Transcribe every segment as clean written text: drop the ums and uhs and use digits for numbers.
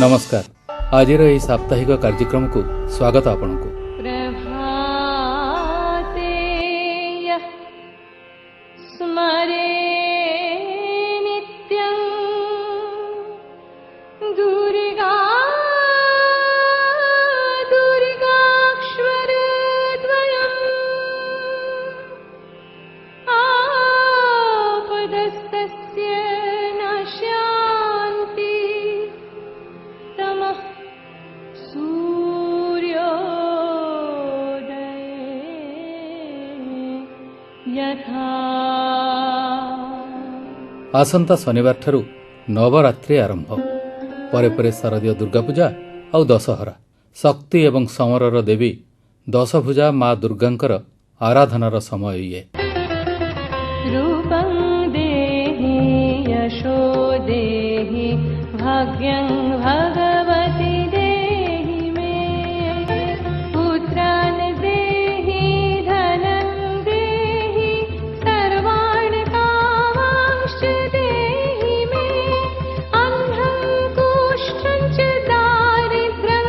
नमस्कार। आज यह साप्ताहिक कार्यक्रम को स्वागत आपनको। आसंता शनिवार ठारू नवरात्रि आरंभ परे परे शारदीय दुर्गा पूजा और दशहरा। शक्ति एवं समरर देवी दशभुजा माँ दुर्गांकर आराधनार समय ये रूपं देहि यशो देहि भाग्यं भगवति देहि मे पुत्रान् देहि धनं देहि सर्वाणि कामांश्च देहि मे अन्धं कुष्ठं च दारिद्र्यं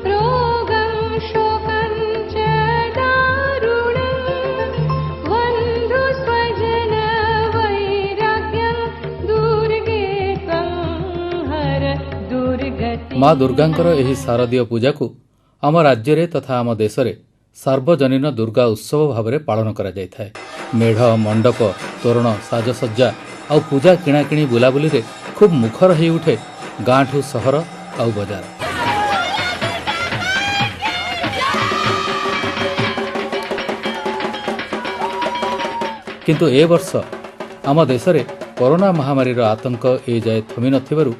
रोगं शोकं च दारुणं वन्धु स्वजन वैराग्यं दुर्गे त्वं हर दुर्गति। माँ दुर्गांकर एही शारदीय पूजा को आम राज्य रे तथा आम देश रे सार्वजनीन दुर्गा उत्सव भाव में पालन करा जाय थाए। मेढ़ मंडप तोरण साजसज्जा और पूजा किणाकिणी बुलाबुली रे खूब मुखर हो उठे गाँ ठू सहर और बजार। किंतु ए वर्ष आम देश रे कोरोना महामारी आतंक ए जाए थमी नथिबारु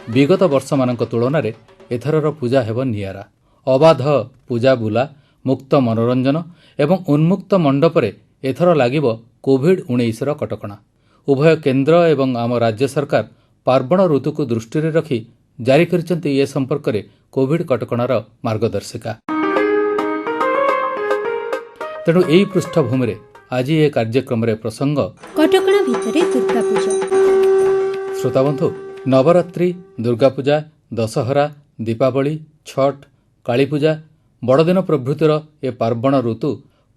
विगत वर्ष मानक तुलना रे एथरर पूजा हेब नियारा। अबाध पूजा बुला मुक्त मनोरंजन एवं उन्मुक्त मंडपरे एथर लागिब कोविड-19 कटकणा। उभय केंद्र एवं आम राज्य सरकार पार्वण ऋतु को दृष्टि रखी जारी करिसेंति ए संपर्क रे कोविड कटकणार मार्गदर्शिका। तेणु एही पृष्ठभूमि रे आज ये कार्यक्रम रे प्रसंग कटकणा भितरे दुर्गा पूजा। श्रोताबंधु, नवरात्रि, दुर्गा पूजा, दशहरा, दीपावली, छठ, कालीपूजा, बड़दिन प्रभृतिर ए पार्वण ऋतु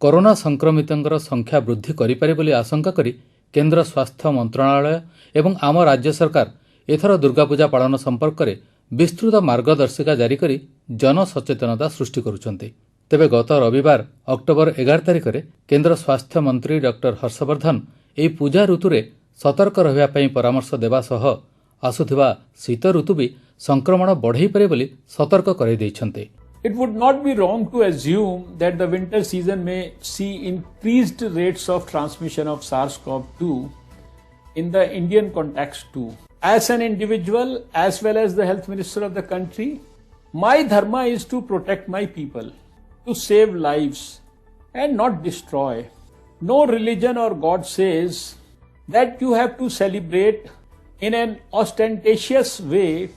कोरोना संक्रमितंकर संख्या वृद्धि करिपारे बोली आशंका करी केंद्र स्वास्थ्य मंत्रणालय एवं आम राज्य सरकार एथर दुर्गा पूजा पालन संपर्क में विस्तृत मार्गदर्शिका जारी करी जनसचेतनता सृष्टि करुछन्ति। तेबे गत रविवार अक्टोबर 11 तारिख में केंद्र स्वास्थ्य मंत्री डॉक्टर हर्षवर्धन एही पूजा ऋतुरे सतर्क रहिबा पई परामर्श देबा सह आसुथिबा शीत ऋतु भी संक्रमण बढ़ई पारे बोली सतर्क कराई दैछन्ति। It would not be wrong to assume that the winter season may see increased rates of transmission of SARS-CoV-2 in the Indian context too. As an individual, as well as the health minister of the country, my dharma is to protect my people, to save lives and not destroy. No religion or God says that you have to celebrate in an ostentatious way,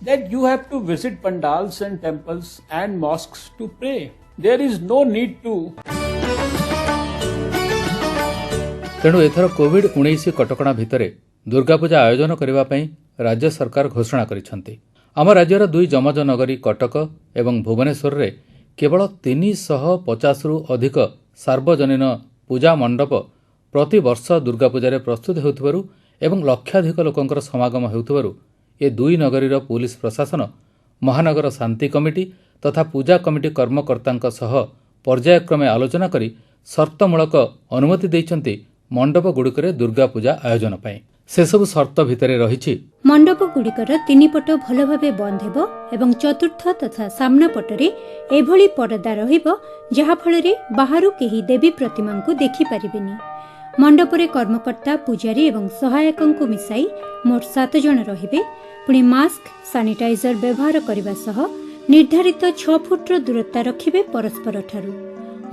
that you have to visit pandals and temples and mosques to pray. There is no need to. तेणु एथर कोविड-19 कटकणा भितरे दुर्गा पूजा आयोजन करने पई राज्य सरकार घोषणा करिसेंति। आम राज्यर दुई जमज नगरी कटक एवं भुवनेश्वर रे केवल 350 रु अधिक सार्वजनीन पूजा मंडप प्रति वर्ष दुर्गा पूजा प्रस्तुत हेउथिबारु एवं लक्षाधिक लोकंकर समागम हेउथिबारु ए दुई नगरीर पुलिस प्रशासन महानगर शांति कमिटी तथा पूजा कमिटी कर्मकर्तांक सह पर्यायक्रमे आलोचना करी शर्तमूलक अनुमति दैछन्ति मंडप गुड़िकरे दुर्गा पूजा आयोजन पई। से सब शर्त भितरे रहिछि मंडप गुड़िकर 3 पट भल भाबे बंद हेबो एवं चतुर्थ तथा सामना पटरे एभली परदा रहिबो जहा फलरे बाहरु केही देवी प्रतिमा को देखि परिबेनी। मंडपरे कर्मकर्ता पूजारी एवं सहायकंकु मिसाई मोट 7 जन रहिबे। पुणी मास्क सानिटाइजर व्यवहार करने सह निर्धारित 6 फुट्र दूरता रखिबे परस्पर ठारू।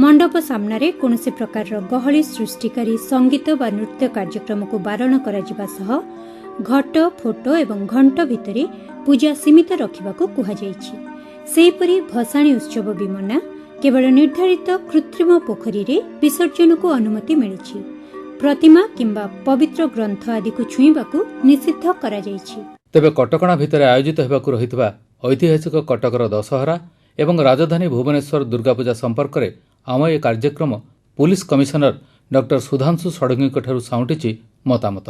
मंडप सामने कौनसी प्रकार गहली सृष्टिकारी संगीत व नृत्य कार्यक्रम को बारण करा सह घट फोटो एवं घंट भितरे पूजा सीमित रखिबाकू कुहाଯାଇଛି। सेहीपरि भसाणी उत्सव भी मना, केवल निर्धारित कृत्रिम पोखरी रे विसर्जन को अनुमति मिलिछि। प्रतिमा किंबा पवित्र ग्रंथ आदि को छुईबाकू निषिद्ध कराଯାଇଛି। तेबे कटकणा भितर आयोजित हेबाकू रहितबा ଐତିହାସିକ କଟକର ଦଶହରା ଏବଂ ରାଜଧାନୀ ଭୁବନେଶ୍ୱର ଦୁର୍ଗାପୂଜା ସମ୍ପର୍କରେ ଆମ ଏ କାର୍ଯ୍ୟକ୍ରମ ପୁଲିସ କମିଶନର ଡକ୍ଟର ସୁଧାଂଶୁ ଷଡ଼ଙ୍ଗୀଙ୍କଠାରୁ ସାଉଁଟିଛି ମତାମତ।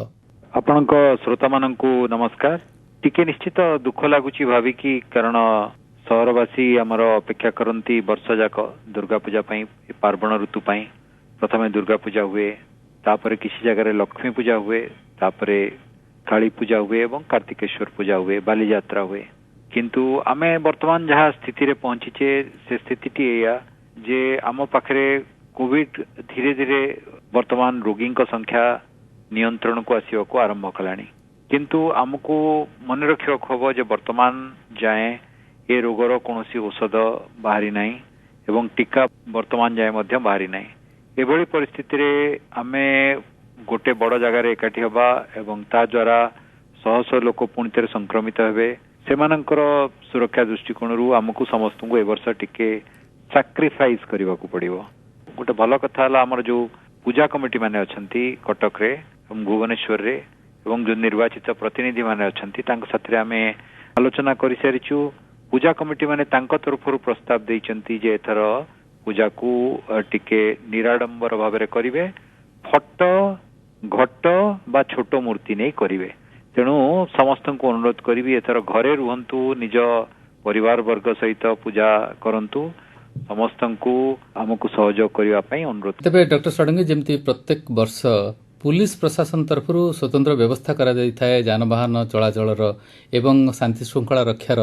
ଆପଣଙ୍କ ଶ୍ରୋତାମାନଙ୍କୁ ନମସ୍କାର। ଟିକେ ନିଶ୍ଚିତ ଦୁଃଖ ଲାଗୁଛି ଭାବିକି, କାରଣ ସହରବାସୀ ଆମର ଅପେକ୍ଷା କରନ୍ତି ବର୍ଷ ଯାକ ଦୁର୍ଗାପୂଜା ପାଇଁ, ପାର୍ବଣ ଋତୁ ପାଇଁ। ପ୍ରଥମେ ଦୁର୍ଗାପୂଜା ହୁଏ, ତାପରେ କିଛି ଜାଗାରେ ଲକ୍ଷ୍ମୀ ପୂଜା ହୁଏ, ତାପରେ କାଳୀ ପୂଜା ହୁଏ ଏବଂ କାର୍ତ୍ତିକେଶ୍ୱର ପୂଜା ହୁଏ, ବାଲିଯାତ୍ରା ହୁଏ। କିନ୍ତୁ ଆମେ ବର୍ତ୍ତମାନ ଯାହା ସ୍ଥିତିରେ ପହଞ୍ଚିଛେ ସେ ସ୍ଥିତିଟି ଏଇଆ ଯେ ଆମ ପାଖରେ କୋଭିଡ ଧୀରେ ଧୀରେ ବର୍ତ୍ତମାନ ରୋଗୀଙ୍କ ସଂଖ୍ୟା ନିୟନ୍ତ୍ରଣକୁ ଆସିବାକୁ ଆରମ୍ଭ କଲାଣି। କିନ୍ତୁ ଆମକୁ ମନେ ରଖିବାକୁ ହବ ଯେ ବର୍ତ୍ତମାନ ଯାଏଁ ଏ ରୋଗର କୌଣସି ଔଷଧ ବାହାରି ନାହିଁ ଏବଂ ଟୀକା ବର୍ତ୍ତମାନ ଯାଏଁ ମଧ୍ୟ ବାହାରି ନାହିଁ। ଏଭଳି ପରିସ୍ଥିତିରେ ଆମେ ଗୋଟେ ବଡ଼ ଜାଗାରେ ଏକାଠି ହେବା ଏବଂ ତା ଦ୍ୱାରା ଶହ ଶହ ଲୋକ ପୁଣି ଥରେ ସଂକ୍ରମିତ ହେବେ, ସେମାନଙ୍କର ସୁରକ୍ଷା ଦୃଷ୍ଟିକୋଣରୁ ଆମକୁ ସମସ୍ତଙ୍କୁ ଏ ବର୍ଷ ଟିକେ ସାକ୍ରିଫାଇସ୍ କରିବାକୁ ପଡ଼ିବ। ଗୋଟେ ଭଲ କଥା ହେଲା, ଆମର ଯୋଉ ପୂଜା କମିଟି ମାନେ ଅଛନ୍ତି କଟକରେ ଏବଂ ଭୁବନେଶ୍ୱରରେ ଏବଂ ଯୋଉ ନିର୍ବାଚିତ ପ୍ରତିନିଧି ମାନେ ଅଛନ୍ତି ତାଙ୍କ ସାଥିରେ ଆମେ ଆଲୋଚନା କରିସାରିଛୁ। ପୂଜା କମିଟି ମାନେ ତାଙ୍କ ତରଫରୁ ପ୍ରସ୍ତାବ ଦେଇଛନ୍ତି ଯେ ଏଥର ପୂଜାକୁ ଟିକେ ନିରାଡମ୍ବର ଭାବରେ କରିବେ, ଫଟୋ, ଘଟ ବା ଛୋଟ ମୂର୍ତ୍ତି ନେଇ କରିବେ। ତେଣୁ ସମସ୍ତଙ୍କୁ ଅନୁରୋଧ କରିବି ଏଥର ଘରେ ରୁହନ୍ତୁ, ନିଜ ପରିବାର ବର୍ଗ ସହିତ ପୂଜା କରନ୍ତୁ, ସମସ୍ତଙ୍କୁ ଆମକୁ ସହଯୋଗ କରିବା ପାଇଁ ଅନୁରୋଧ। ତେବେ ଡକ୍ଟର ଷଡ଼ଙ୍ଗୀ, ଯେମିତି ପ୍ରତ୍ୟେକ ବର୍ଷ ପୁଲିସ ପ୍ରଶାସନ ତରଫରୁ ସ୍ୱତନ୍ତ୍ର ବ୍ୟବସ୍ଥା କରାଯାଇଥାଏ ଯାନବାହନ ଚଳାଚଳର ଏବଂ ଶାନ୍ତି ଶୃଙ୍ଖଳା ରକ୍ଷାର,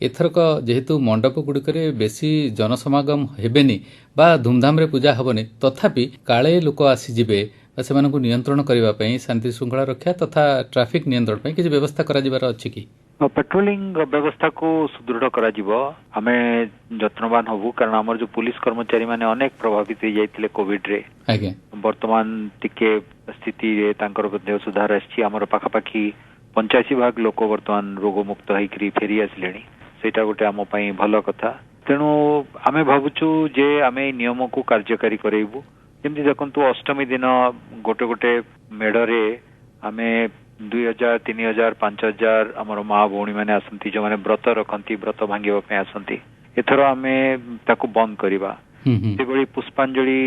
ଏଥରକ ଯେହେତୁ ମଣ୍ଡପଗୁଡ଼ିକରେ ବେଶୀ ଜନସମାଗମ ହେବେନି ବା ଧୁମଧାମରେ ପୂଜା ହେବନି, ତଥାପି କାଳେ ଲୋକ ଆସିଯିବେ ବା ସେମାନଙ୍କୁ ନିୟନ୍ତ୍ରଣ କରିବା ପାଇଁ ଶାନ୍ତି ଶୃଙ୍ଖଳା ରକ୍ଷା ତଥା ଟ୍ରାଫିକ୍ ନିୟନ୍ତ୍ରଣ ପାଇଁ କିଛି ବ୍ୟବସ୍ଥା କରାଯିବାର ଅଛି କି? ପେଟ୍ରୋଲିଂ ବ୍ୟବସ୍ଥାକୁ ସୁଦୃଢ କରାଯିବ। ଆମେ ଯତ୍ନବାନ ହବୁ, କାରଣ ଆମର ଯୋଉ ପୁଲିସ କର୍ମଚାରୀ ମାନେ ଅନେକ ପ୍ରଭାବିତ ହେଇଯାଇଥିଲେ କୋଭିଡରେ। ଆଜ୍ଞା, ବର୍ତ୍ତମାନ ଟିକେ ସ୍ଥିତିରେ ତାଙ୍କର ଦେହ ସୁଧାର ଆସିଛି। ଆମର ପାଖାପାଖି 85% ଲୋକ ବର୍ତ୍ତମାନ ରୋଗମୁକ୍ତ ହେଇକରି ଫେରି ଆସିଲେଣି। ସେଇଟା ଗୋଟେ ଆମ ପାଇଁ ଭଲ କଥା। ତେଣୁ ଆମେ ଭାବୁଛୁ ଯେ ଆମେ ଏଇ ନିୟମକୁ କାର୍ଯ୍ୟକାରୀ କରାଇବୁ। ଯେମିତି ଦେଖନ୍ତୁ, ଅଷ୍ଟମୀ ଦିନ ଗୋଟେ ଗୋଟେ ମେଢରେ ଆମେ 2000, 3000, 5000 ଆମର ମା ଭଉଣୀ ମାନେ ଆସନ୍ତି, ଯୋଉମାନେ ବ୍ରତ ରଖନ୍ତି, ବ୍ରତ ଭାଙ୍ଗିବା ପାଇଁ ଆସନ୍ତି। ଏଥର ଆମେ ତାକୁ ବନ୍ଦ କରିବା। ସେଭଳି ପୁଷ୍ପାଞ୍ଜଳି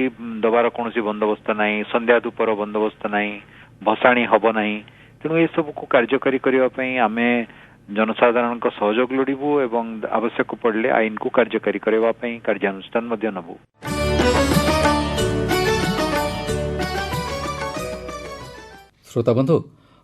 ଦବାର କୌଣସି ବନ୍ଦୋବସ୍ତ ନାହିଁ, ସନ୍ଧ୍ୟା ଧୂପର ବନ୍ଦୋବସ୍ତ ନାହିଁ, ଭସାଣି ହବ ନାହିଁ। ତେଣୁ ଏସବୁକୁ କାର୍ଯ୍ୟକାରୀ କରିବା ପାଇଁ ଆମେ ଜନସାଧାରଣଙ୍କ ସହଯୋଗ ଲୋଡ଼ିବୁ ଏବଂ ଆବଶ୍ୟକ ପଡ଼ିଲେ ଆଇନକୁ କାର୍ଯ୍ୟକାରୀ କରିବା ପାଇଁ କାର୍ଯ୍ୟାନୁଷ୍ଠାନ ମଧ୍ୟ ନେବୁ। ଶ୍ରୋତାବନ୍ଧୁ,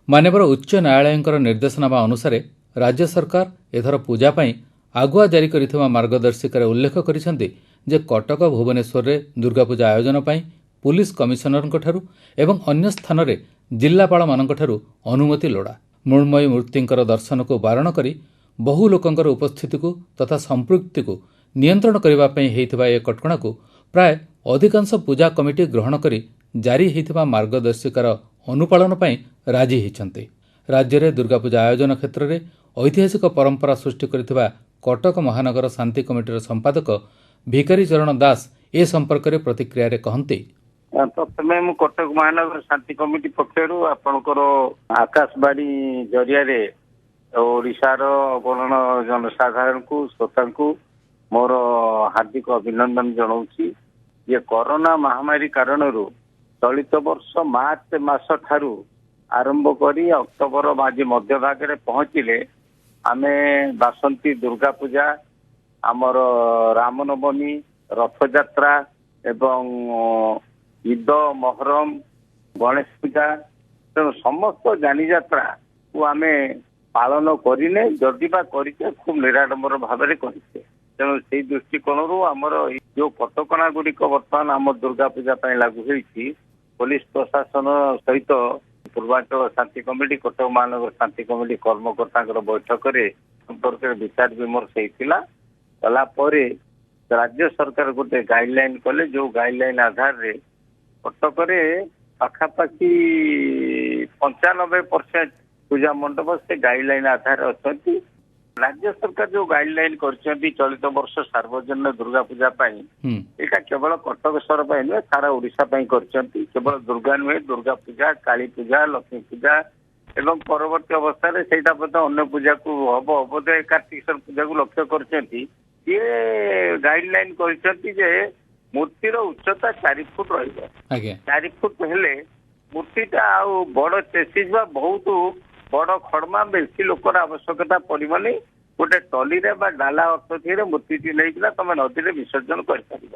ମାନ୍ୟବର ଉଚ୍ଚ ନ୍ୟାୟାଳୟଙ୍କର ନିର୍ଦ୍ଦେଶନାମା ଅନୁସାରେ ରାଜ୍ୟ ସରକାର ଏଥର ପୂଜା ପାଇଁ ଆଗୁଆ ଜାରି କରିଥିବା ମାର୍ଗଦର୍ଶିକାରେ ଉଲ୍ଲେଖ କରିଛନ୍ତି ଯେ କଟକ, ଭୁବନେଶ୍ୱରରେ ଦୁର୍ଗାପୂଜା ଆୟୋଜନ ପାଇଁ ପୁଲିସ କମିଶନରଙ୍କଠାରୁ ଏବଂ ଅନ୍ୟ ସ୍ଥାନରେ ଜିଲ୍ଲାପାଳମାନଙ୍କଠାରୁ ଅନୁମତି ଲୋଡ଼ା। ମୃଣ୍ମୟୀ ମୂର୍ତ୍ତିଙ୍କର ଦର୍ଶନକୁ ବାରଣ କରି ବହୁ ଲୋକଙ୍କର ଉପସ୍ଥିତିକୁ ତଥା ସମ୍ପୃକ୍ତିକୁ ନିୟନ୍ତ୍ରଣ କରିବା ପାଇଁ ହୋଇଥିବା ଏ କଟକଣାକୁ ପ୍ରାୟ ଅଧିକାଂଶ ପୂଜା କମିଟି ଗ୍ରହଣ କରି ଜାରି ହୋଇଥିବା ମାର୍ଗଦର୍ଶିକାର ଅନୁପାଳନ ପାଇଁ ରାଜି ହୋଇଛନ୍ତି। ରାଜ୍ୟରେ ଦୁର୍ଗାପୂଜା ଆୟୋଜନ କ୍ଷେତ୍ରରେ ଐତିହାସିକ ପରମ୍ପରା ସୃଷ୍ଟି କରିଥିବା କଟକ ମହାନଗର ଶାନ୍ତି କମିଟିର ସମ୍ପାଦକ ଭିକାରୀ ଚରଣ ଦାସ ଏ ସମ୍ପର୍କରେ ପ୍ରତିକ୍ରିୟାରେ କହନ୍ତି, ପ୍ରଥମେ ମୁଁ କଟକ ମହାନଗର ଶାନ୍ତି କମିଟି ପକ୍ଷରୁ ଆପଣଙ୍କର ଆକାଶବାଣୀ ଜରିଆରେ ଓଡ଼ିଶାର ଅଗଣନ ଜନସାଧାରଣଙ୍କୁ, ଶ୍ରୋତାଙ୍କୁ ମୋର ହାର୍ଦ୍ଦିକ ଅଭିନନ୍ଦନ ଜଣାଉଛି। ଯେ କରୋନା ମହାମାରୀ କାରଣରୁ ଚଳିତ ବର୍ଷ ମାର୍ଚ୍ଚ ମାସ ଠାରୁ ଆରମ୍ଭ କରି ଅକ୍ଟୋବର ଆଜି ମଧ୍ୟଭାଗରେ ପହଞ୍ଚିଲେ ଆମେ ବାସନ୍ତୀ ଦୁର୍ଗା ପୂଜା, ଆମର ରାମନବମୀ, ରଥଯାତ୍ରା ଏବଂ ঈଦ, ମହରମ, ଗଣେଶ ପୂଜା, ତେଣୁ ସମସ୍ତ ଯାନିଯାତ୍ରାକୁ ଆମେ ପାଳନ କରିନେ, ଯଦି ବା କରିଛେ ଖୁବ୍ ନିରାଡମ୍ବର ଭାବରେ କରିଛେ। ତେଣୁ ସେଇ ଦୃଷ୍ଟିକୋଣରୁ ଆମର ଯୋଉ କଟକଣା ଗୁଡ଼ିକ ବର୍ତ୍ତମାନ ଆମ ଦୁର୍ଗା ପୂଜା ପାଇଁ ଲାଗୁ ହୋଇଛି, ପୋଲିସ ପ୍ରଶାସନ ସହିତ ପୂର୍ବାଞ୍ଚଳ ଶାନ୍ତି କମିଟି, କଟକ ମହାନଗର ଶାନ୍ତି କମିଟି କର୍ମକର୍ତ୍ତାଙ୍କର ବୈଠକରେ ସମ୍ପର୍କରେ ବିଚାର ବିମର୍ଶ ହେଇଥିଲା। କଲା ପରେ ରାଜ୍ୟ ସରକାର ଗୋଟେ ଗାଇଡଲାଇନ କଲେ, ଯୋଉ ଗାଇଡଲାଇନ ଆଧାରରେ କଟକରେ ପାଖାପାଖି 95% ପୂଜା ମଣ୍ଡପ ସେ ଗାଇଡଲାଇନ ଆଧାରରେ ଅଛନ୍ତି। ରାଜ୍ୟ ସରକାର ଯୋଉ ଗାଇଡଲାଇନ କରିଛନ୍ତି ଚଳିତ ବର୍ଷ ସାର୍ବଜନୀନ ଦୁର୍ଗା ପୂଜା ପାଇଁ, ଏଇଟା କେବଳ କଟକ ସହର ପାଇଁ ନୁହେଁ, ସାରା ଓଡ଼ିଶା ପାଇଁ କରିଛନ୍ତି। କେବଳ ଦୁର୍ଗା ନୁହେଁ, ଦୁର୍ଗା ପୂଜା, କାଳୀ ପୂଜା, ଲକ୍ଷ୍ମୀ ପୂଜା ଏବଂ ପରବର୍ତ୍ତୀ ଅବସ୍ଥାରେ ସେଇଟା ବୋଧେ ଅନ୍ୟ ପୂଜାକୁ ହବ ବୋଧେ କାର୍ତ୍ତିକେଶ୍ୱର ପୂଜାକୁ ଲକ୍ଷ୍ୟ କରିଛନ୍ତି। ସିଏ ଗାଇଡଲାଇନ କରିଛନ୍ତି ଯେ ମୂର୍ତ୍ତିର ଉଚ୍ଚତା 4 ଫୁଟ ରହିବ। ଆଜ୍ଞା 4 ଫୁଟ ହେଲେ ମୂର୍ତ୍ତିଟା ଆଉ ବଡ ଚେସିସ୍ ବା ବହୁତ ବଡ ଖଡମା ବେଶୀ ଲୋକର ଆବଶ୍ୟକତା ପଡିବନି। ଗୋଟେ ଟଲିରେ ବା ଡାଲା ଅର୍ଥରେ ମୂର୍ତ୍ତିଟି ନେଇକିନା ତମେ ନଦୀରେ ବିସର୍ଜନ କରିପାରିବ।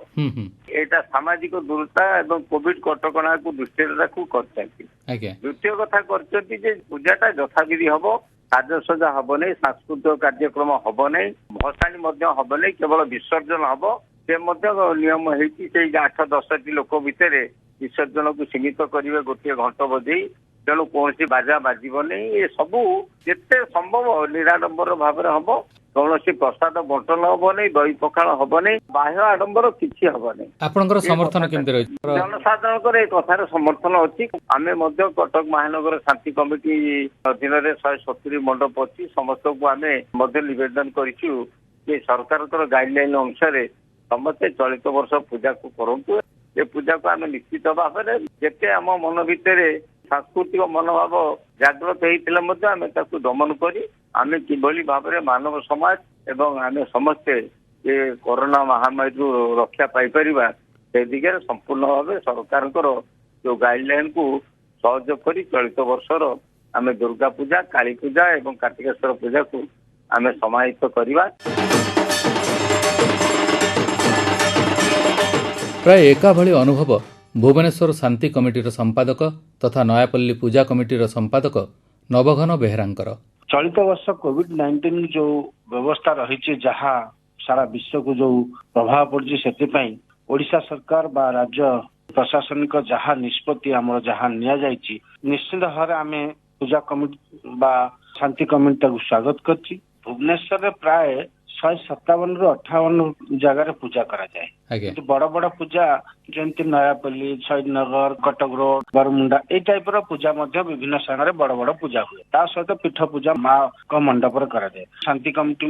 ଏଇଟା ସାମାଜିକ ଦୂରତା ଏବଂ କୋଭିଡ କଟକଣାକୁ ଦୃଷ୍ଟିରେ ରଖି କରିଛନ୍ତି। ଆଜ୍ଞା ଦ୍ୱିତୀୟ କଥା କରିଛନ୍ତି ଯେ ପୂଜାଟା ଯଥାବିଧି ହବ, ସାଜସଜା ହବ ନାହିଁ, ସାଂସ୍କୃତିକ କାର୍ଯ୍ୟକ୍ରମ ହବ ନାହିଁ, ଭସାଣି ମଧ୍ୟ ହବ ନାହିଁ, କେବଳ ବିସର୍ଜନ ହବ। ସେ ମଧ୍ୟ ନିୟମ ହେଇଛି ସେଇ 8-10ଟି ଲୋକ ଭିତରେ ବିସର୍ଜନକୁ ସୀମିତ କରିବେ ଗୋଟିଏ ଘଣ୍ଟ ବଜେଇ। ତେଣୁ କୌଣସି ବାଜା ବାଜିବନି। ଏ ସବୁ ଯେତେ ସମ୍ଭବ ନିରାଡମ୍ବର ଭାବରେ ହବ। କୌଣସି ପ୍ରସାଦ ବଣ୍ଟନ ହବନି, ଦହି ପଖାଳ ହବନି, ବାହ୍ୟ ଆଡମ୍ବର କିଛି ହବନି। ଆପଣଙ୍କର ସମର୍ଥନ କେମିତି ରହିଛି? ଜନସାଧାରଣଙ୍କର ଏ କଥାରେ ସମର୍ଥନ ଅଛି। ଆମେ ମଧ୍ୟ କଟକ ମହାନଗର ଶାନ୍ତି କମିଟି ଅଧୀନରେ 170 ମଣ୍ଡପ ଅଛି। ସମସ୍ତଙ୍କୁ ଆମେ ମଧ୍ୟ ନିବେଦନ କରିଛୁ ଯେ ସରକାରଙ୍କର ଗାଇଡଲାଇନ ଅନୁସାରେ ସମସ୍ତେ ଚଳିତ ବର୍ଷ ପୂଜାକୁ କରନ୍ତୁ। ଏ ପୂଜାକୁ ଆମେ ନିଶ୍ଚିତ ଭାବରେ ଯେତେ ଆମ ମନ ଭିତରେ ସାଂସ୍କୃତିକ ମନୋଭାବ ଜାଗ୍ରତ ହେଇଥିଲେ ମଧ୍ୟ ଆମେ ତାକୁ ଦମନ କରି ଆମେ କିଭଳି ଭାବରେ ମାନବ ସମାଜ ଏବଂ ଆମେ ସମସ୍ତେ ଏ କରୋନା ମହାମାରୀରୁ ରକ୍ଷା ପାଇପାରିବା ସେ ଦିଗରେ ସମ୍ପୂର୍ଣ୍ଣ ଭାବେ ସରକାରଙ୍କର ଯୋଉ ଗାଇଡଲାଇନକୁ ସହଯୋଗ କରି ଚଳିତ ବର୍ଷର ଆମେ ଦୁର୍ଗା ପୂଜା, କାଳୀ ପୂଜା ଏବଂ କାର୍ତ୍ତିକେଶ୍ୱର ପୂଜାକୁ ଆମେ ସମାହିତ କରିବା। ପ୍ରାୟ ଏକାଭଳି ଅନୁଭବ ଭୁବନେଶ୍ୱର ଶାନ୍ତି କମିଟିର ସମ୍ପାଦକ ତଥା ନୟାପଲ୍ଲୀ ପୂଜା କମିଟିର ସମ୍ପାଦକ ନବଘନ ବେହେରାଙ୍କର। ଚଳିତ ବର୍ଷ କୋଭିଡ-19 ଯୋଉ ବ୍ୟବସ୍ଥା ରହିଛି, ଯାହା ସାରା ବିଶ୍ୱକୁ ଯୋଉ ପ୍ରଭାବ ପଡିଛି, ସେଥିପାଇଁ ଓଡିଶା ସରକାର ବା ରାଜ୍ୟ ପ୍ରଶାସନିକ ଯାହା ନିଷ୍ପତ୍ତି ଆମର ଯାହା ନିଆଯାଇଛି, ନିଶ୍ଚିତ ଭାବରେ ଆମେ ପୂଜା କମିଟି ବା ଶାନ୍ତି କମିଟି ତାକୁ ସ୍ୱାଗତ କରିଛି। ଭୁବନେଶ୍ୱରରେ ପ୍ରାୟ 157ରୁ 58 ଜାଗାରେ ପୂଜା କରାଯାଏ। କିନ୍ତୁ ବଡ ବଡ ପୂଜା ଯେମିତି ନୟାପଲ୍ଲୀ, ଶହୀଦନଗର, କଟକ ରୋଡ, ବରମୁଣ୍ଡା ଏଇ ଟାଇପର ପୂଜା ମଧ୍ୟ ବିଭିନ୍ନ ସ୍ଥାନରେ ବଡ ବଡ ପୂଜା ହୁଏ। ତା ସହିତ ପୀଠ ପୂଜା ମାଙ୍କ ମଣ୍ଡପରେ କରାଯାଏ। ଶାନ୍ତି କମିଟି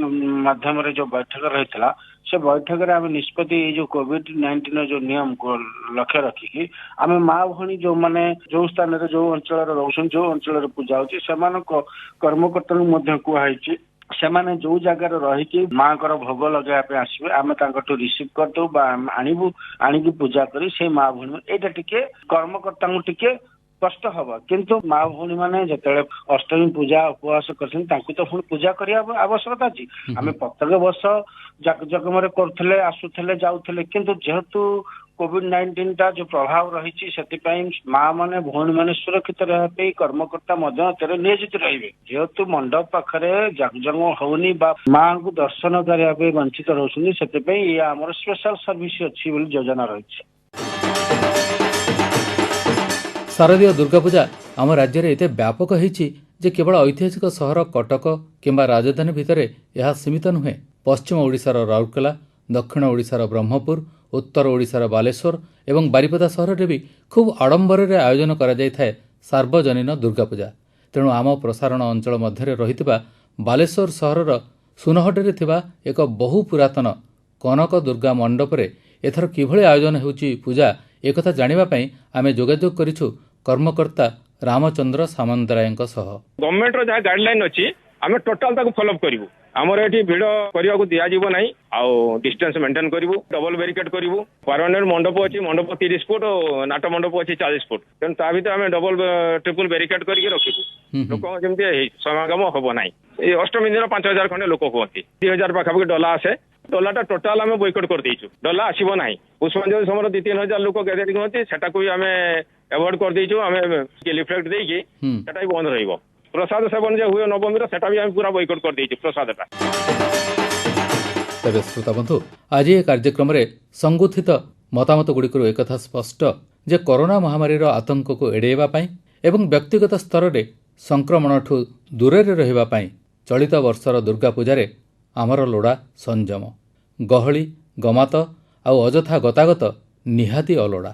ମାଧ୍ୟମରେ ଯୋଉ ବୈଠକ ରହିଥିଲା, ସେ ବୈଠକରେ ଆମେ ନିଷ୍ପତ୍ତି ଏଇ ଯୋଉ କୋଭିଡ-19 ଯୋଉ ନିୟମକୁ ଲକ୍ଷ୍ୟ ରଖିକି ଆମେ ମା ଭଉଣୀ ଯୋଉମାନେ ଯୋଉ ସ୍ଥାନରେ ଯୋଉ ଅଞ୍ଚଳରେ ରହୁଛନ୍ତି, ଯୋଉ ଅଞ୍ଚଳରେ ପୂଜା ହଉଛି, ସେମାନଙ୍କ କର୍ମକର୍ତ୍ତାଙ୍କୁ ମଧ୍ୟ କୁହାଯାଇଛି ସେମାନେ ଯୋଉ ଜାଗାରେ ରହିକି ମାଙ୍କର ଭୋଗ ଲଗେଇବା ପାଇଁ ଆସିବେ, ଆମେ ତାଙ୍କଠୁ ରିସିଭ କରିଦବୁ ବା ଆଣିବୁ, ଆଣିକି ପୂଜା କରି ସେଇ ମା ଭଉଣୀ ଏଇଟା ଟିକେ କର୍ମକର୍ତ୍ତାଙ୍କୁ ଟିକେ କଷ୍ଟ ହବ। କିନ୍ତୁ ମା ଭଉଣୀ ମାନେ ଯେତେବେଳେ ଅଷ୍ଟମୀ ପୂଜା ଉପବାସ କରିଛନ୍ତି, ତାଙ୍କୁ ତ ପୁଣି ପୂଜା କରିବା ଆବଶ୍ୟକତା ଅଛି। ଆମେ ପ୍ରତ୍ୟେକ ବର୍ଷ ଜାକଜକମରେ କରୁଥିଲେ, ଆସୁଥିଲେ, ଯାଉଥିଲେ, କିନ୍ତୁ ଯେହେତୁ କୋଭିଡ-19 ଟା ଯୋଉ ପ୍ରଭାବ ରହିଛି, ସେଥିପାଇଁ ମା ମାନେ ଭଉଣୀ ମାନେ ସୁରକ୍ଷିତ ରହିବା ପାଇଁ କର୍ମକର୍ତ୍ତା ମଧ୍ୟ ଏଥିରେ ନିୟୋଜିତ ରହିବେ। ଯେହେତୁ ମଣ୍ଡପ ପାଖରେ ଜାକଜମ ହଉନି ବା ମାଙ୍କୁ ଦର୍ଶନ କରିବା ପାଇଁ ବଞ୍ଚିତ ରହୁଛନ୍ତି, ସେଥିପାଇଁ ଇଏ ଆମର ସ୍ପେଶାଲ ସର୍ଭିସ ଅଛି ବୋଲି ଯୋଜନା ରହିଛି। ଶାରଦୀୟ ଦୁର୍ଗାପୂଜା ଆମ ରାଜ୍ୟରେ ଏତେ ବ୍ୟାପକ ହୋଇଛି ଯେ କେବଳ ଐତିହାସିକ ସହର କଟକ କିମ୍ବା ରାଜଧାନୀ ଭିତରେ ଏହା ସୀମିତ ନୁହେଁ। ପଶ୍ଚିମ ଓଡ଼ିଶାର ରାଉରକେଲା, ଦକ୍ଷିଣ ଓଡ଼ିଶାର ବ୍ରହ୍ମପୁର, ଉତ୍ତର ଓଡ଼ିଶାର ବାଲେଶ୍ୱର ଏବଂ ବାରିପଦା ସହରରେ ବି ଖୁବ୍ ଆଡମ୍ବରରେ ଆୟୋଜନ କରାଯାଇଥାଏ ସାର୍ବଜନୀନ ଦୁର୍ଗାପୂଜା। ତେଣୁ ଆମ ପ୍ରସାରଣ ଅଞ୍ଚଳ ମଧ୍ୟରେ ରହିଥିବା ବାଲେଶ୍ୱର ସହରର ସୁନହଟରେ ଥିବା ଏକ ବହୁ ପୁରାତନ କନକ ଦୁର୍ଗା ମଣ୍ଡପରେ ଏଥର କିଭଳି ଆୟୋଜନ ହେଉଛି ପୂଜା, ଏକଥା ଜାଣିବା ପାଇଁ ଆମେ ଯୋଗାଯୋଗ କରିଛୁ କର୍ମକର୍ତ୍ତା ରାମଚନ୍ଦ୍ର ସାମନ୍ତରାୟଙ୍କ ସହ। ଗଭର୍ଣ୍ଣମେଣ୍ଟର ଯାହା ଗାଇଡଲାଇନ୍ ଅଛି, ଆମେ ଟୋଟାଲ ତାକୁ ଫଲୋଅପ୍ କରିବୁ। ଆମର ଏଠି ଭିଡ଼ କରିବାକୁ ଦିଆଯିବ ନାହିଁ, ଆଉ ଡିଷ୍ଟାନ୍ସ ମେଣ୍ଟେନ କରିବୁ, ଡବଲ ବ୍ୟାରିକେଡ୍ କରିବୁ। ପାର୍ମାନେଣ୍ଟ ମଣ୍ଡପ ଅଛି, ମଣ୍ଡପ 30 ଫୁଟ, ନାଟ ମଣ୍ଡପ ଅଛି 40 ଫୁଟ। ତେଣୁ ତା ଭିତରେ ଆମେ ଡବଲ ଟ୍ରିପୁଲ ବ୍ୟାରିକେଡ୍ କରିକି ରଖିବୁ। ଲୋକଙ୍କ ଯେମିତି ସମାଗମ ହବ ନାହିଁ। ଏଇ ଅଷ୍ଟମୀ ଦିନ 5000 ଖଣ୍ଡେ ଲୋକ ହୁଅନ୍ତି, 2000 ପାଖାପାଖି ଡଲା ଆସେ। ଡଲାଟା ଟୋଟାଲ ଆମେ ବୟକଟ କରିଦେଇଛୁ, ଡଲା ଆସିବ ନାହିଁ। ପୁଷ୍ପାଞ୍ଜଳି ସମୟରେ 2-3000 ଲୋକ ଗ୍ୟାଦରିଂ ହୁଅନ୍ତି, ସେଟାକୁ ବି ଆମେ ଆଭଏଡ୍ କରିଦେଇଛୁ। ଆମେ ଲିଫଲେଟ ଦେଇକି ସେଟା ବି ବନ୍ଦ ରହିବ। ପ୍ରସାଦ ସେବନ ଯେ ହୁଏ ନବମୀର, ସେଟା ବି ଆମେ ପୁରା ବୟକଟ କରିଦେଇଛୁ ପ୍ରସାଦଟା। ତେବେ ଶ୍ରୋତାବନ୍ଧୁ, ଆଜି ଏ କାର୍ଯ୍ୟକ୍ରମରେ ସଂଗଠିତ ମତାମତଗୁଡ଼ିକରୁ ଏକଥା ସ୍ପଷ୍ଟ ଯେ କରୋନା ମହାମାରୀର ଆତଙ୍କକୁ ଏଡ଼ାଇବା ପାଇଁ ଏବଂ ବ୍ୟକ୍ତିଗତ ସ୍ତରରେ ସଂକ୍ରମଣଠୁ ଦୂରରେ ରହିବା ପାଇଁ ଚଳିତ ବର୍ଷର ଦୁର୍ଗାପୂଜାରେ ଆମର ଲୋଡ଼ା ସଂଯମ। ଗହଳି, ଗମାତ ଆଉ ଅଯଥା ଗତାଗତ ନିହାତି ଅଲୋଡ଼ା।